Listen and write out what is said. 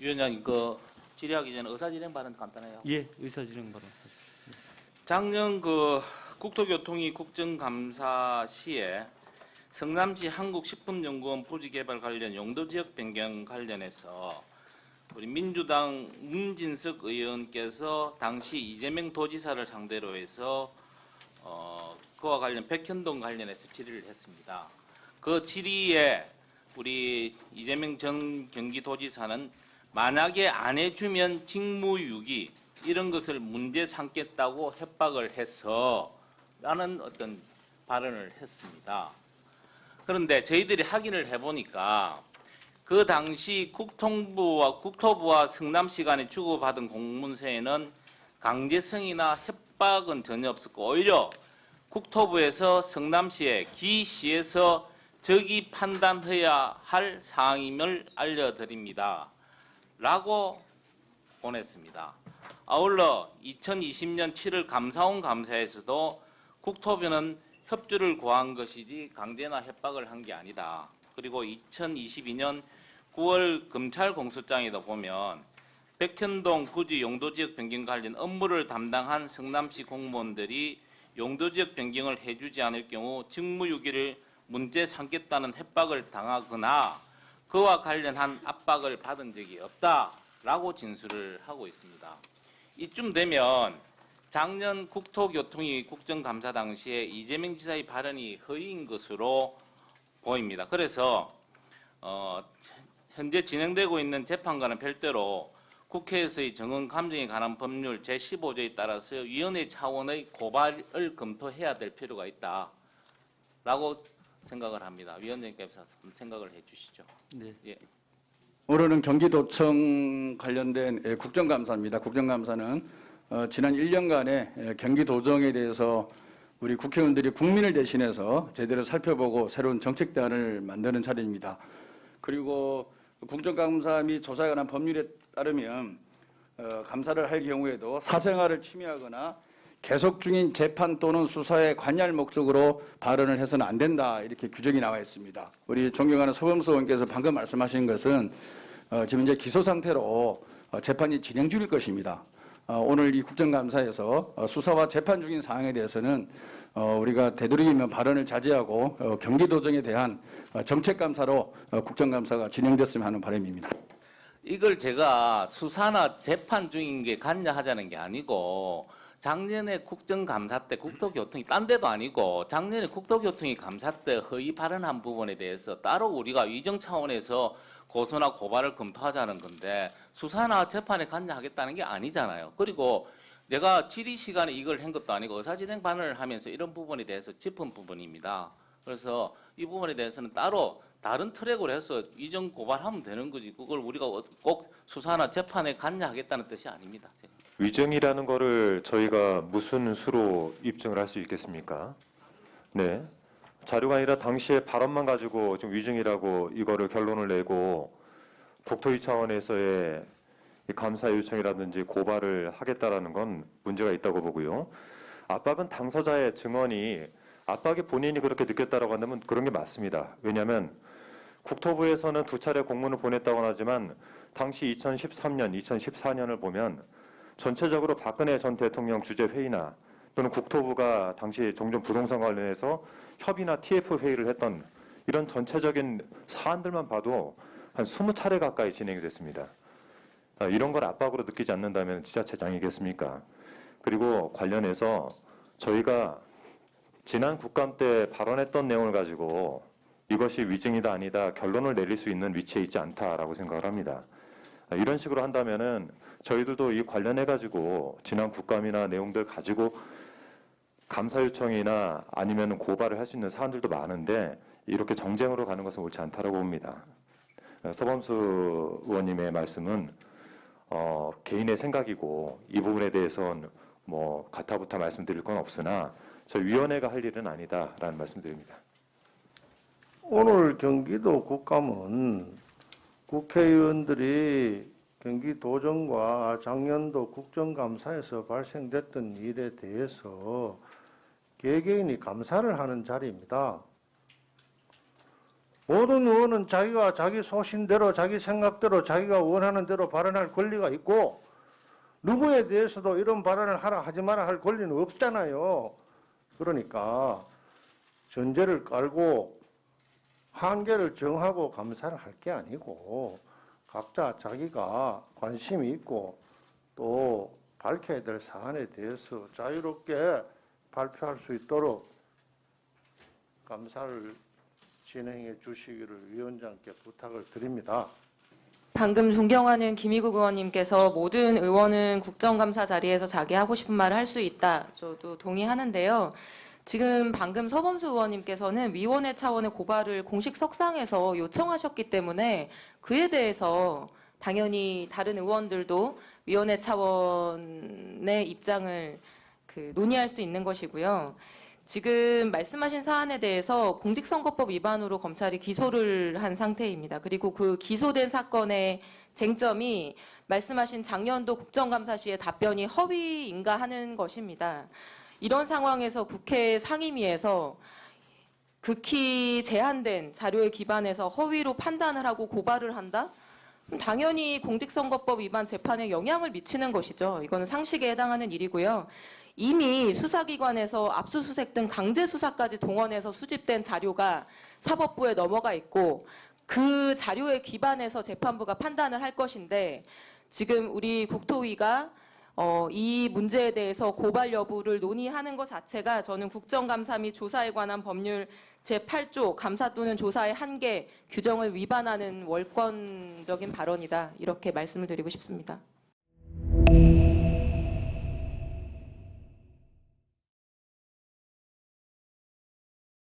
위원장 이거 질의하기 전에 의사진행 발언 간단해요. 예, 의사진행 발언. 작년 국토교통위 국정감사 시에 성남시 한국식품연구원 부지개발 관련 용도지역 변경 관련해서 우리 민주당 문진석 의원께서 당시 이재명 도지사를 상대로 해서 그와 관련 백현동 관련해서 질의를 했습니다. 그 질의에 우리 이재명 전 경기도지사는 만약에 안 해주면 직무유기 이런 것을 문제 삼겠다고 협박을 해서 라는 어떤 발언을 했습니다. 그런데 저희들이 확인을 해보니까 그 당시 국토부와 성남시 간에 주고받은 공문서에는 강제성이나 협박은 전혀 없었고 오히려 국토부에서 성남시에 기시에서 적이 판단해야 할 사항임을 알려드립니다. 라고 보냈습니다. 아울러 2020년 7월 감사원 감사에서도 국토부는 협조를 구한 것이지 강제나 협박을 한 게 아니다. 그리고 2022년 9월 검찰 공소장에도 보면 백현동 부지 용도지역 변경 관련 업무를 담당한 성남시 공무원들이 용도지역 변경을 해주지 않을 경우 직무유기를 문제 삼겠다는 협박을 당하거나 그와 관련한 압박을 받은 적이 없다라고 진술을 하고 있습니다. 이쯤 되면 작년 국토교통위 국정감사 당시에 이재명 지사의 발언이 허위인 것으로 보입니다. 그래서 현재 진행되고 있는 재판과는 별도로 국회에서의 정언 감정에 관한 법률 제15조에 따라서 위원회 차원의 고발을 검토해야 될 필요가 있다라고 생각을 합니다. 위원장님께서 생각을 해주시죠. 네. 예. 오늘은 경기도청 관련된 국정감사입니다. 국정감사는 지난 1년간의 경기도정에 대해서 우리 국회의원들이 국민을 대신해서 제대로 살펴보고 새로운 정책 대안을 만드는 자리입니다. 그리고 국정감사 및 조사에 관한 법률에 따르면 감사를 할 경우에도 사생활을 침해하거나 계속 중인 재판 또는 수사에 관여할 목적으로 발언을 해서는 안 된다 이렇게 규정이 나와 있습니다. 우리 존경하는 서범수 의원께서 방금 말씀하신 것은 지금 이제 기소 상태로 재판이 진행 중일 것입니다. 오늘 이 국정감사에서 수사와 재판 중인 사항에 대해서는 우리가 되도록이면 발언을 자제하고 경기도정에 대한 정책감사로 국정감사가 진행됐으면 하는 바람입니다. 이걸 제가 수사나 재판 중인 게 관여하자는 게 아니고 작년에 국정감사 때 국토교통이 딴 데도 아니고 작년에 국토교통이 감사 때 허위 발언한 부분에 대해서 따로 우리가 위정 차원에서 고소나 고발을 검토하자는 건데 수사나 재판에 관여하겠다는 게 아니잖아요. 그리고 내가 질의 시간에 이걸 한 것도 아니고 의사진행 발언을 하면서 이런 부분에 대해서 짚은 부분입니다. 그래서 이 부분에 대해서는 따로 다른 트랙으로 해서 위정 고발하면 되는 거지. 그걸 우리가 꼭 수사나 재판에 관여하겠다는 뜻이 아닙니다. 위증이라는 거를 저희가 무슨 수로 입증을 할 수 있겠습니까? 네. 자료가 아니라 당시의 발언만 가지고 지금 위증이라고 이거를 결론을 내고 국토위 차원에서의 감사 요청이라든지 고발을 하겠다라는 건 문제가 있다고 보고요. 압박은 당사자의 증언이 압박이 본인이 그렇게 느꼈다라고 한다면 그런 게 맞습니다. 왜냐하면 국토부에서는 2차례 공문을 보냈다고 하지만 당시 2013년, 2014년을 보면 전체적으로 박근혜 전 대통령 주재 회의나 또는 국토부가 당시 종전 부동산 관련해서 협의나 TF 회의를 했던 이런 전체적인 사안들만 봐도 한 20차례 가까이 진행이 됐습니다. 이런 걸 압박으로 느끼지 않는다면 지자체장이겠습니까? 그리고 관련해서 저희가 지난 국감 때 발언했던 내용을 가지고 이것이 위증이다 아니다 결론을 내릴 수 있는 위치에 있지 않다라고 생각을 합니다. 이런 식으로 한다면은 저희들도 이 관련해 가지고 지난 국감이나 내용들 가지고 감사 요청이나 아니면 고발을 할 수 있는 사안들도 많은데 이렇게 정쟁으로 가는 것은 옳지 않다라고 봅니다. 서범수 의원님의 말씀은 개인의 생각이고 이 부분에 대해서는 뭐 가타부타 말씀드릴 건 없으나 저희 위원회가 할 일은 아니다라는 말씀드립니다. 오늘 경기도 국감은 국회의원들이 경기도정과 작년도 국정감사에서 발생됐던 일에 대해서 개개인이 감사를 하는 자리입니다. 모든 의원은 자기가 자기 소신대로 자기 생각대로 자기가 원하는 대로 발언할 권리가 있고 누구에 대해서도 이런 발언을 하라 하지 마라 할 권리는 없잖아요. 그러니까 전제를 깔고 한계를 정하고 감사를 할 게 아니고 각자 자기가 관심이 있고 또 밝혀야 될 사안에 대해서 자유롭게 발표할 수 있도록 감사를 진행해 주시기를 위원장께 부탁을 드립니다. 방금 존경하는 김희국 의원님께서 모든 의원은 국정감사 자리에서 자기 하고 싶은 말을 할 수 있다. 저도 동의하는데요. 지금 방금 서범수 의원님께서는 위원회 차원의 고발을 공식 석상에서 요청하셨기 때문에 그에 대해서 당연히 다른 의원들도 위원회 차원의 입장을 논의할 수 있는 것이고요. 지금 말씀하신 사안에 대해서 공직선거법 위반으로 검찰이 기소를 한 상태입니다. 그리고 그 기소된 사건의 쟁점이 말씀하신 작년도 국정감사 시의 답변이 허위인가 하는 것입니다. 이런 상황에서 국회 상임위에서 극히 제한된 자료에 기반해서 허위로 판단을 하고 고발을 한다? 그럼 당연히 공직선거법 위반 재판에 영향을 미치는 것이죠. 이거는 상식에 해당하는 일이고요. 이미 수사기관에서 압수수색 등 강제 수사까지 동원해서 수집된 자료가 사법부에 넘어가 있고 그 자료에 기반해서 재판부가 판단을 할 것인데 지금 우리 국토위가 이 문제에 대해서 고발 여부를 논의하는 것 자체가 저는 국정감사 및 조사에 관한 법률 제8조 감사 또는 조사의 한계 규정을 위반하는 월권적인 발언이다. 이렇게 말씀을 드리고 싶습니다.